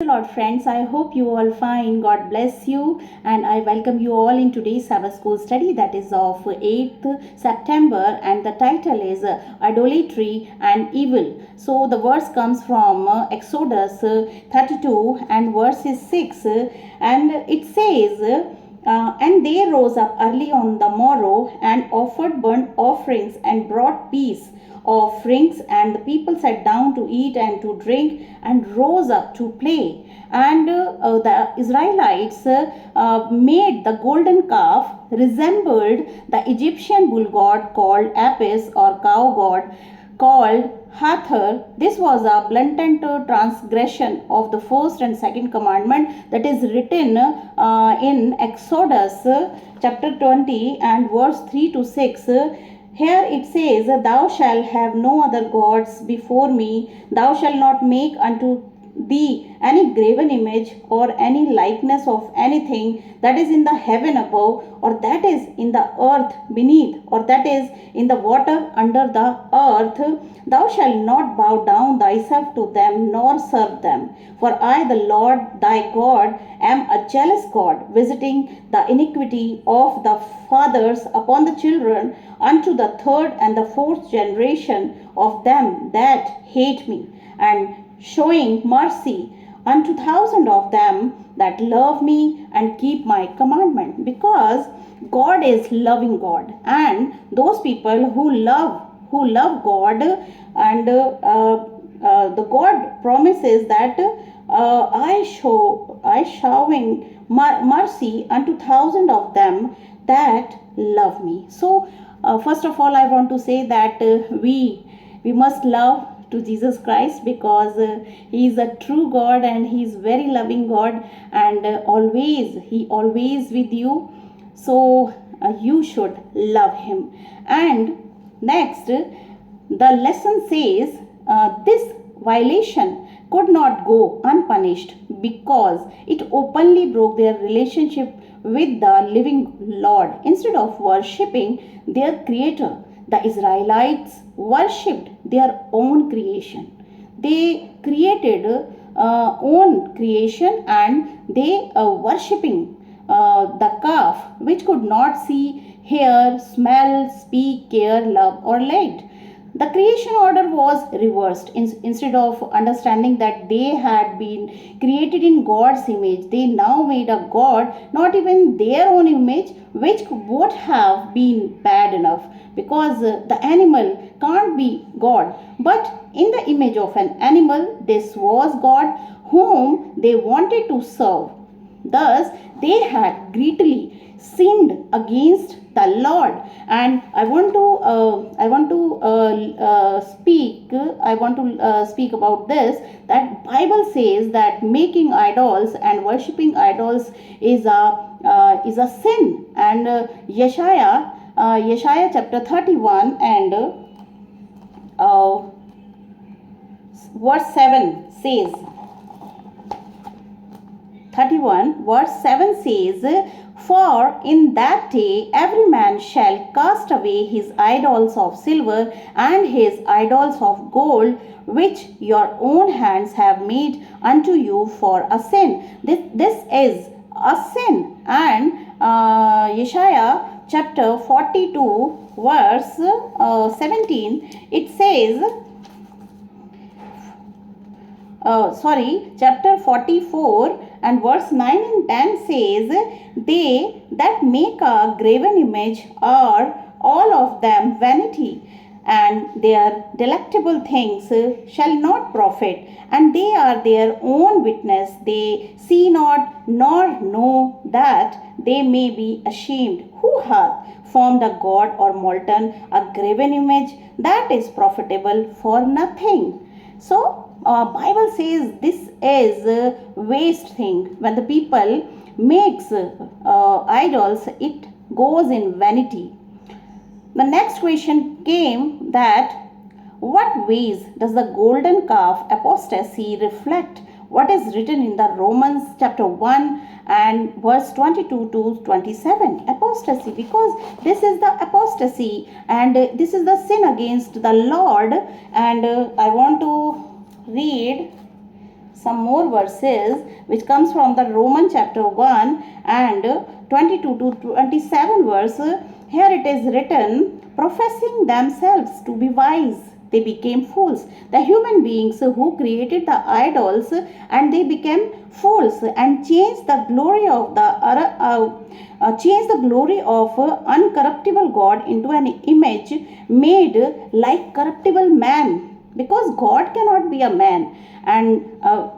Lord friends, I hope you all fine. God bless you, and I welcome you all in today's Sabbath school study that is of 8th September, and the title is Idolatory and Evil. So the verse comes from Exodus 32 and verses 6, and it says, and they rose up early on the morrow and offered burnt offerings and brought peace offerings, and the people sat down to eat and to drink and rose up to play. And the Israelites made the golden calf resembled the Egyptian bull god called Apis, or cow god called Hathor. This was a blatant transgression of the first and second commandment that is written in Exodus chapter 20 and verse 3 to 6. Here it says, Thou shalt have no other gods before me. Thou shalt not make unto thee any graven image or any likeness of anything that is in the heaven above, or that is in the earth beneath, or that is in the water under the earth. Thou shalt not bow down thyself to them nor serve them. For I, the Lord thy God, am a jealous God, visiting the iniquity of the fathers upon the children unto the third and the fourth generation of them that hate me, and showing mercy unto thousands of them that love me and keep my commandment. Because God is loving God, and those people who love God, and the God promises that I showing mercy unto thousands of them that love me. So first of all, I want to say that we must love to Jesus Christ, because he is a true God and he is very loving God, and he always with you. So you should love him. And next, the lesson says this violation could not go unpunished because it openly broke their relationship with the living Lord. Instead of worshipping their creator, the Israelites worshipped their own creation. They created own creation, and they worshipping the calf, which could not see, hear, smell, speak, care, love, or light. The creation order was reversed. Instead of understanding that they had been created in God's image, they now made a God not even their own image, which would have been bad enough, because the animal can't be God. But in the image of an animal, this was God whom they wanted to serve. Thus, they had greatly sinned against the Lord. And I want to speak about this, that Bible says that making idols and worshipping idols is a sin. And Yeshaya chapter 31 and verse 7 says, 31 verse 7 says, For in that day every man shall cast away his idols of silver and his idols of gold, which your own hands have made unto you for a sin. This is a sin. And Yeshaya chapter 42 verse 17, it says, chapter 44 and verse 9 and 10 says, They that make a graven image are all of them vanity, and their delectable things shall not profit, and they are their own witness. They see not nor know that they may be ashamed. Who hath formed a god or molten a graven image that is profitable for nothing? So Bible says this is a waste thing. When the people makes idols, it goes in vanity. The next question came that what ways does the golden calf apostasy reflect what is written in the Romans chapter 1 and verse 22 to 27? Apostasy, because this is the apostasy and this is the sin against the Lord. And I want to read some more verses which comes from the Roman chapter 1 and 22 to 27 verse. Here it is written, professing themselves to be wise, they became fools. The human beings who created the idols, and they became fools and changed the glory of uncorruptible God into an image made like corruptible man, because God cannot be a man, and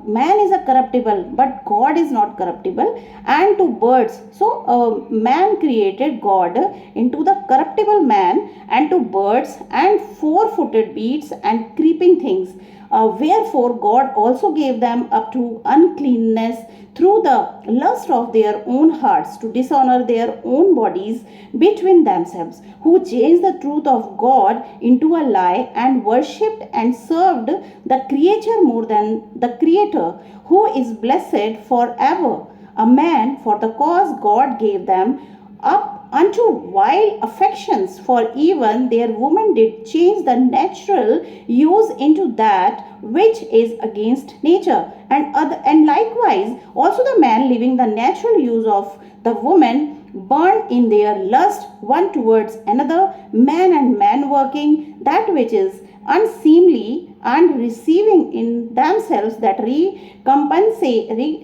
man is a corruptible but God is not corruptible, and to birds. So man created God into the corruptible man, and to birds and four-footed beasts and creeping things. Wherefore God also gave them up to uncleanness through the lust of their own hearts, to dishonor their own bodies between themselves, who changed the truth of God into a lie, and worshipped and served the creature more than the Creator, who is blessed forever. A man, for the cause God gave them up unto vile affections, for even their women did change the natural use into that which is against nature. And likewise also the man, leaving the natural use of the woman, burned in their lust one towards another, man and man working that which is unseemly, and receiving in themselves that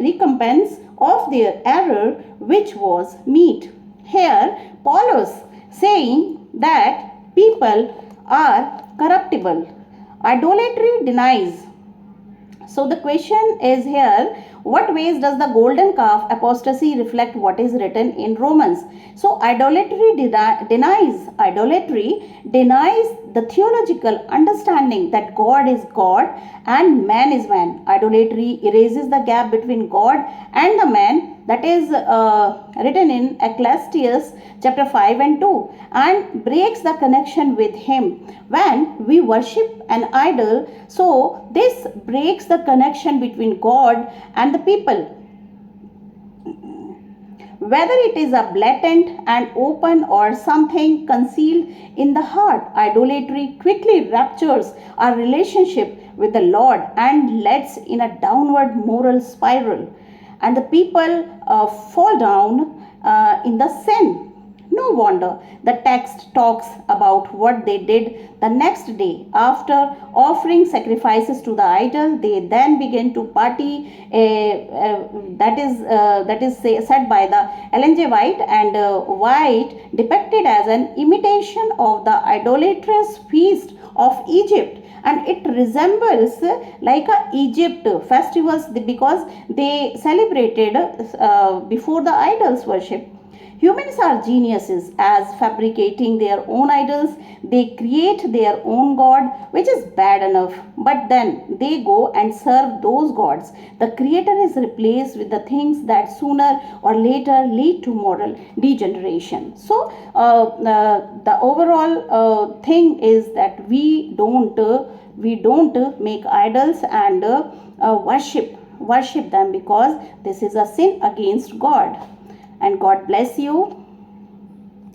recompense of their error which was meet. Here Paul is saying that people are corruptible. Idolatry denies. So the question is here, what ways does the golden calf apostasy reflect what is written in Romans? So idolatry denies the theological understanding that God is God and man is man. Idolatry erases the gap between God and the man, that is written in Ecclesiastes chapter 5 and 2, and breaks the connection with him. When we worship an idol, so this breaks the connection between God and the people. Whether it is a blatant and open or something concealed in the heart, idolatry quickly ruptures our relationship with the Lord and leads in a downward moral spiral, and the people fall down in the sin. No wonder the text talks about what they did the next day. After offering sacrifices to the idol, they then began to party. That is said by the Ellen G. White, and White depicted as an imitation of the idolatrous feast of Egypt, and it resembles like a Egypt festivals because they celebrated before the idols worship. Humans are geniuses as fabricating their own idols. They create their own god, which is bad enough, but then they go and serve those gods. The creator is replaced with the things that sooner or later lead to moral degeneration. So the overall thing is that we don't make idols and worship them, because this is a sin against God. And God bless you.